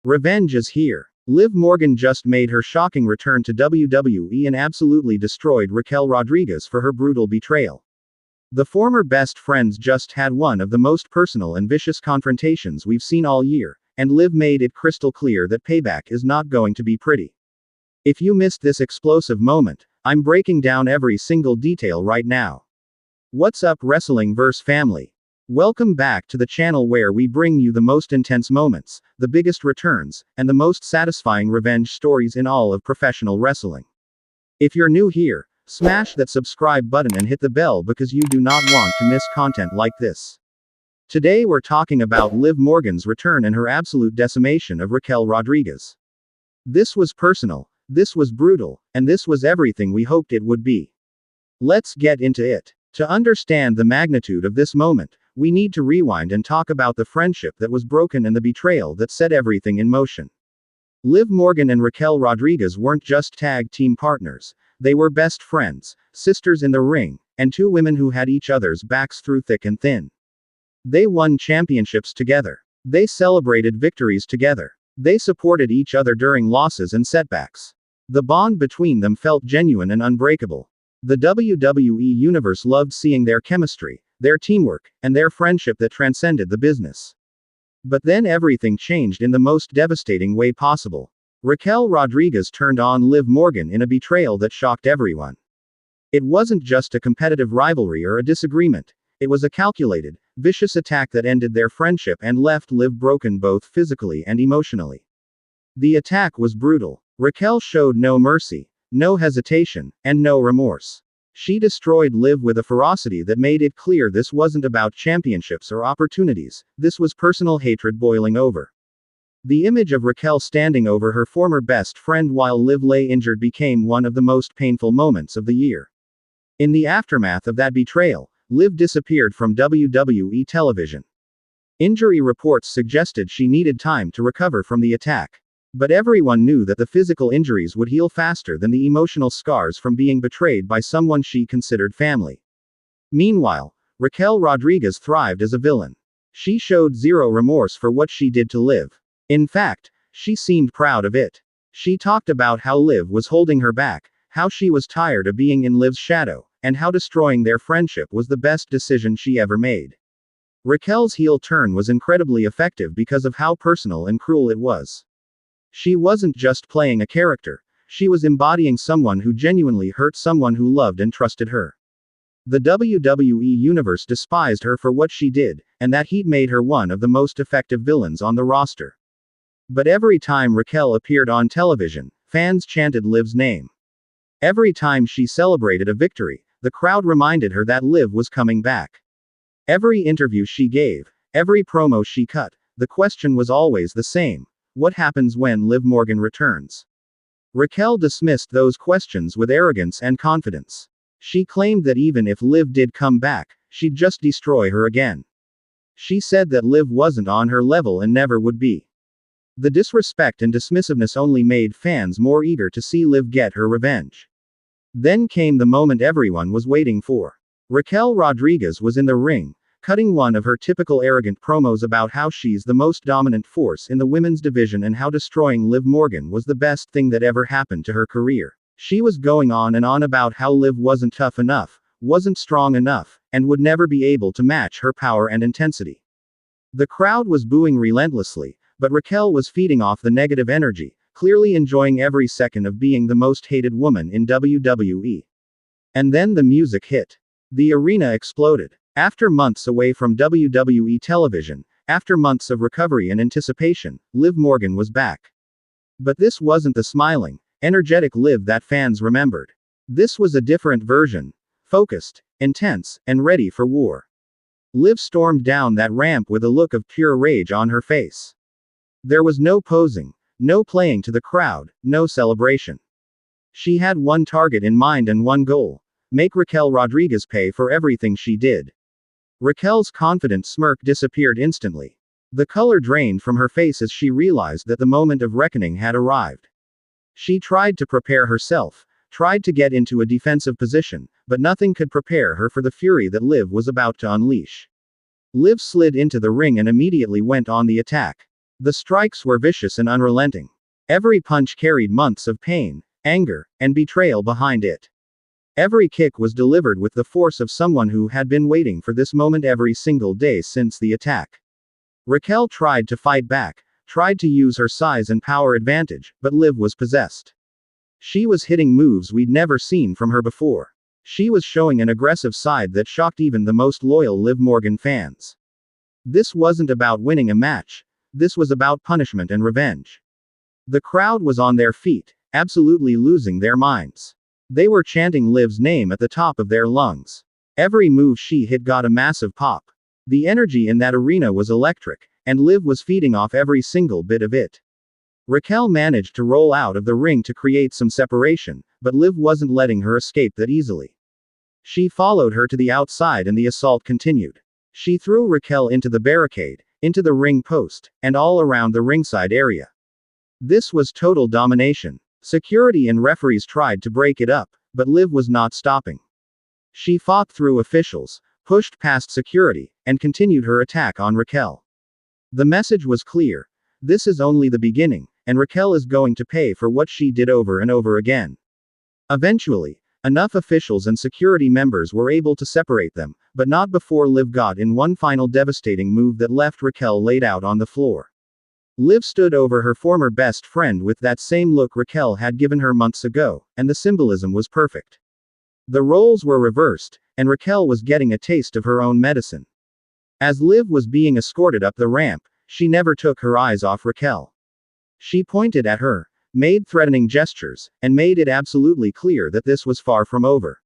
Revenge is here. LiV Morgan just made her shocking return to WWE and absolutely destroyed Raquel Rodriguez for her brutal betrayal. The former best friends just had one of the most personal and vicious confrontations we've seen all year, and LiV made it crystal clear that payback is not going to be pretty. If you missed this explosive moment, I'm breaking down every single detail right now. What's up, wrestling verse family? Welcome back to the channel where we bring you the most intense moments, the biggest returns, and the most satisfying revenge stories in all of professional wrestling. If you're new here, smash that subscribe button and hit the bell because you do not want to miss content like this. Today we're talking about LiV Morgan's return and her absolute decimation of Raquel Rodriguez. This was personal, this was brutal, and this was everything we hoped it would be. Let's get into it. To understand the magnitude of this moment, we need to rewind and talk about the friendship that was broken and the betrayal that set everything in motion. LiV Morgan and Raquel Rodriguez weren't just tag team partners, they were best friends, sisters in the ring, and two women who had each other's backs through thick and thin. They won championships together. They celebrated victories together. They supported each other during losses and setbacks. The bond between them felt genuine and unbreakable. The WWE Universe loved seeing their chemistry, their teamwork, and their friendship that transcended the business. But then everything changed in the most devastating way possible. Raquel Rodriguez turned on LiV Morgan in a betrayal that shocked everyone. It wasn't just a competitive rivalry or a disagreement, it was a calculated, vicious attack that ended their friendship and left LiV broken both physically and emotionally. The attack was brutal. Raquel showed no mercy, no hesitation, and no remorse. She destroyed LiV with a ferocity that made it clear this wasn't about championships or opportunities, this was personal hatred boiling over. The image of Raquel standing over her former best friend while LiV lay injured became one of the most painful moments of the year. In the aftermath of that betrayal, LiV disappeared from WWE television. Injury reports suggested she needed time to recover from the attack. But everyone knew that the physical injuries would heal faster than the emotional scars from being betrayed by someone she considered family. Meanwhile, Raquel Rodriguez thrived as a villain. She showed zero remorse for what she did to LiV. In fact, she seemed proud of it. She talked about how LiV was holding her back, how she was tired of being in LiV's shadow, and how destroying their friendship was the best decision she ever made. Raquel's heel turn was incredibly effective because of how personal and cruel it was. She wasn't just playing a character, she was embodying someone who genuinely hurt someone who loved and trusted her. The WWE Universe despised her for what she did, and that heat made her one of the most effective villains on the roster. But every time Raquel appeared on television, fans chanted LiV's name. Every time she celebrated a victory, the crowd reminded her that LiV was coming back. Every interview she gave, every promo she cut, the question was always the same. What happens when LiV Morgan returns? Raquel dismissed those questions with arrogance and confidence. She claimed that even if LiV did come back, she'd just destroy her again. She said that LiV wasn't on her level and never would be. The disrespect and dismissiveness only made fans more eager to see LiV get her revenge. Then came the moment everyone was waiting for. Raquel Rodriguez was in the ring, cutting one of her typical arrogant promos about how she's the most dominant force in the women's division and how destroying LiV Morgan was the best thing that ever happened to her career. She was going on and on about how LiV wasn't tough enough, wasn't strong enough, and would never be able to match her power and intensity. The crowd was booing relentlessly, but Raquel was feeding off the negative energy, clearly enjoying every second of being the most hated woman in WWE. And then the music hit. The arena exploded. After months away from WWE television, after months of recovery and anticipation, LiV Morgan was back. But this wasn't the smiling, energetic LiV that fans remembered. This was a different version. Focused, intense, and ready for war. LiV stormed down that ramp with a look of pure rage on her face. There was no posing, no playing to the crowd, no celebration. She had one target in mind and one goal: make Raquel Rodriguez pay for everything she did. Raquel's confident smirk disappeared instantly. The color drained from her face as she realized that the moment of reckoning had arrived. She tried to prepare herself, tried to get into a defensive position, but nothing could prepare her for the fury that LiV was about to unleash. LiV slid into the ring and immediately went on the attack. The strikes were vicious and unrelenting. Every punch carried months of pain, anger, and betrayal behind it. Every kick was delivered with the force of someone who had been waiting for this moment every single day since the attack. Raquel tried to fight back, tried to use her size and power advantage, but LiV was possessed. She was hitting moves we'd never seen from her before. She was showing an aggressive side that shocked even the most loyal LiV Morgan fans. This wasn't about winning a match. This was about punishment and revenge. The crowd was on their feet, absolutely losing their minds. They were chanting LiV's name at the top of their lungs. Every move she hit got a massive pop. The energy in that arena was electric, and LiV was feeding off every single bit of it. Raquel managed to roll out of the ring to create some separation, but LiV wasn't letting her escape that easily. She followed her to the outside and the assault continued. She threw Raquel into the barricade, into the ring post, and all around the ringside area. This was total domination. Security and referees tried to break it up, but LiV was not stopping. She fought through officials, pushed past security, and continued her attack on Raquel. The message was clear. This is only the beginning, and Raquel is going to pay for what she did over and over again. Eventually, enough officials and security members were able to separate them, but not before LiV got in one final devastating move that left Raquel laid out on the floor. LiV stood over her former best friend with that same look Raquel had given her months ago, and the symbolism was perfect. The roles were reversed, and Raquel was getting a taste of her own medicine. As LiV was being escorted up the ramp, she never took her eyes off Raquel. She pointed at her, made threatening gestures, and made it absolutely clear that this was far from over.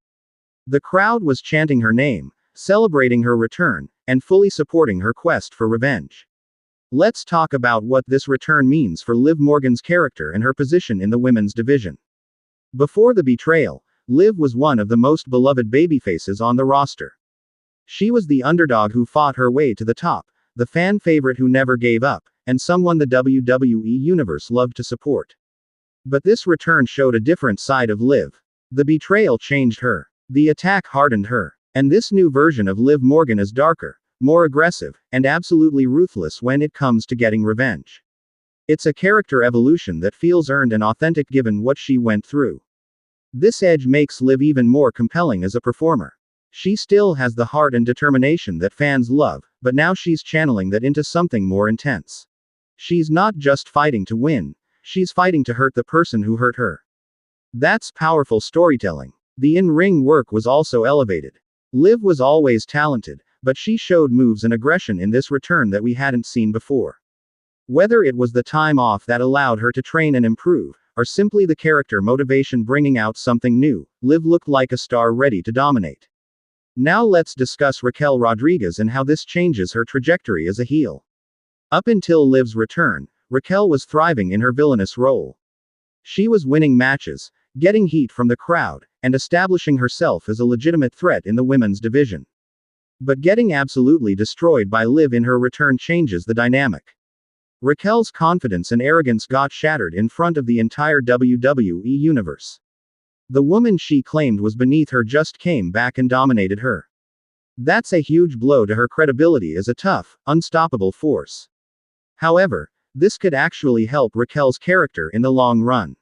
The crowd was chanting her name, celebrating her return, and fully supporting her quest for revenge. Let's talk about what this return means for LiV Morgan's character and her position in the women's division. Before the betrayal, LiV was one of the most beloved babyfaces on the roster. She was the underdog who fought her way to the top, the fan favorite who never gave up, and someone the WWE Universe loved to support. But this return showed a different side of LiV. The betrayal changed her. The attack hardened her. And this new version of LiV Morgan is darker, more aggressive, and absolutely ruthless when it comes to getting revenge. It's a character evolution that feels earned and authentic given what she went through. This edge makes LiV even more compelling as a performer. She still has the heart and determination that fans love, but now she's channeling that into something more intense. She's not just fighting to win, she's fighting to hurt the person who hurt her. That's powerful storytelling. The in-ring work was also elevated. LiV was always talented, but she showed moves and aggression in this return that we hadn't seen before. Whether it was the time off that allowed her to train and improve, or simply the character motivation bringing out something new, LiV looked like a star ready to dominate. Now let's discuss Raquel Rodriguez and how this changes her trajectory as a heel. Up until LiV's return, Raquel was thriving in her villainous role. She was winning matches, getting heat from the crowd, and establishing herself as a legitimate threat in the women's division. But getting absolutely destroyed by LiV in her return changes the dynamic. Raquel's confidence and arrogance got shattered in front of the entire WWE universe. The woman she claimed was beneath her just came back and dominated her. That's a huge blow to her credibility as a tough, unstoppable force. However, this could actually help Raquel's character in the long run.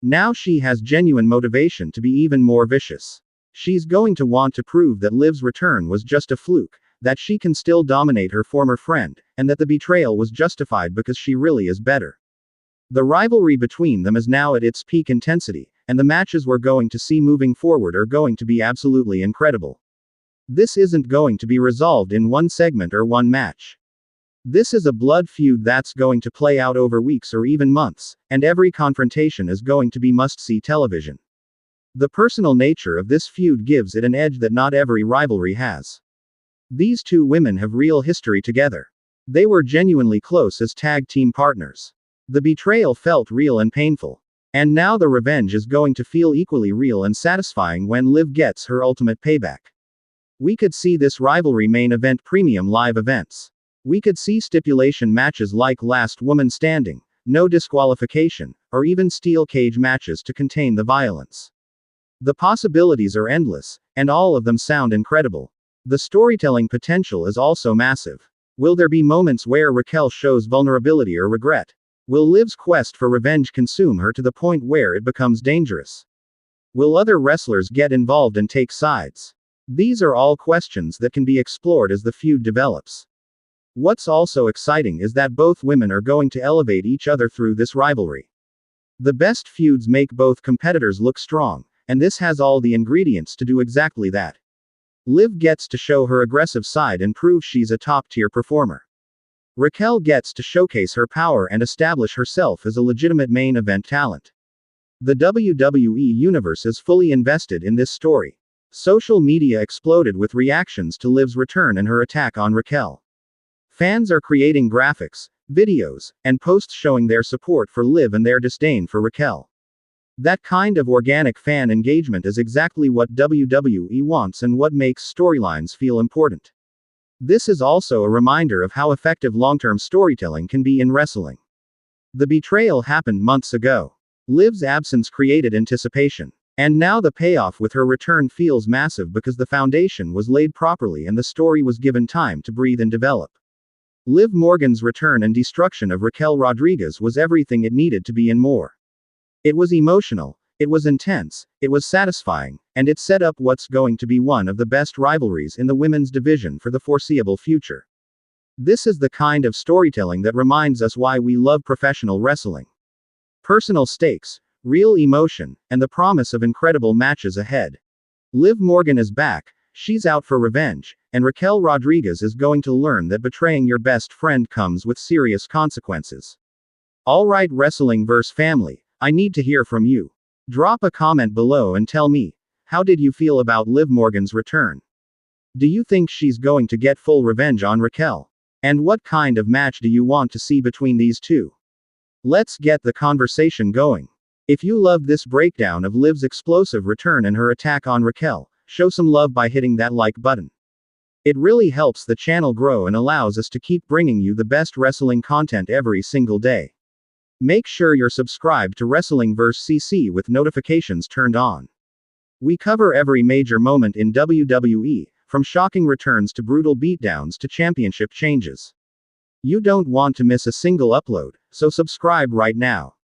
Now she has genuine motivation to be even more vicious. She's going to want to prove that LiV's return was just a fluke, that she can still dominate her former friend, and that the betrayal was justified because she really is better. The rivalry between them is now at its peak intensity, and the matches we're going to see moving forward are going to be absolutely incredible. This isn't going to be resolved in one segment or one match. This is a blood feud that's going to play out over weeks or even months, and every confrontation is going to be must-see television. The personal nature of this feud gives it an edge that not every rivalry has. These two women have real history together. They were genuinely close as tag team partners. The betrayal felt real and painful. And now the revenge is going to feel equally real and satisfying when LiV gets her ultimate payback. We could see this rivalry main event premium live events. We could see stipulation matches like Last Woman Standing, no disqualification, or even steel cage matches to contain the violence. The possibilities are endless, and all of them sound incredible. The storytelling potential is also massive. Will there be moments where Raquel shows vulnerability or regret? Will Liv's quest for revenge consume her to the point where it becomes dangerous? Will other wrestlers get involved and take sides? These are all questions that can be explored as the feud develops. What's also exciting is that both women are going to elevate each other through this rivalry. The best feuds make both competitors look strong, and this has all the ingredients to do exactly that. Liv gets to show her aggressive side and prove she's a top-tier performer. Raquel gets to showcase her power and establish herself as a legitimate main event talent. The WWE universe is fully invested in this story. Social media exploded with reactions to Liv's return and her attack on Raquel. Fans are creating graphics, videos, and posts showing their support for Liv and their disdain for Raquel. That kind of organic fan engagement is exactly what WWE wants and what makes storylines feel important. This is also a reminder of how effective long-term storytelling can be in wrestling. The betrayal happened months ago. Liv's absence created anticipation. And now the payoff with her return feels massive because the foundation was laid properly and the story was given time to breathe and develop. LiV Morgan's return and destruction of Raquel Rodriguez was everything it needed to be and more. It was emotional, it was intense, it was satisfying, and it set up what's going to be one of the best rivalries in the women's division for the foreseeable future. This is the kind of storytelling that reminds us why we love professional wrestling. Personal stakes, real emotion, and the promise of incredible matches ahead. LiV Morgan is back, she's out for revenge, and Raquel Rodriguez is going to learn that betraying your best friend comes with serious consequences. Alright, Wrestling-verse family, I need to hear from you. Drop a comment below and tell me, how did you feel about LiV Morgan's return? Do you think she's going to get full revenge on Raquel? And what kind of match do you want to see between these two? Let's get the conversation going. If you loved this breakdown of Liv's explosive return and her attack on Raquel, show some love by hitting that like button. It really helps the channel grow and allows us to keep bringing you the best wrestling content every single day. Make sure you're subscribed to Wrestling-verse CC with notifications turned on. We cover every major moment in WWE, from shocking returns to brutal beatdowns to championship changes. You don't want to miss a single upload, so subscribe right now.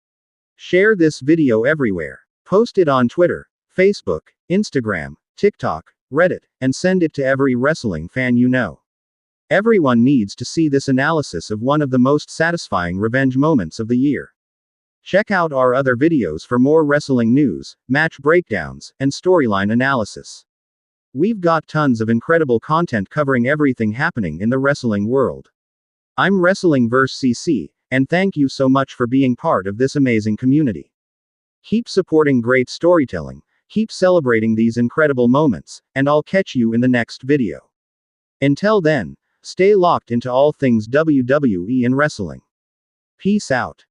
Share this video everywhere. Post it on Twitter, Facebook, Instagram, TikTok, Reddit, and send it to every wrestling fan you know. Everyone needs to see this analysis of one of the most satisfying revenge moments of the year. Check out our other videos for more wrestling news, match breakdowns, and storyline analysis. We've got tons of incredible content covering everything happening in the wrestling world. I'm Wrestling-verse CC, and thank you so much for being part of this amazing community. Keep supporting great storytelling, keep celebrating these incredible moments, and I'll catch you in the next video. Until then, stay locked into all things WWE and wrestling. Peace out.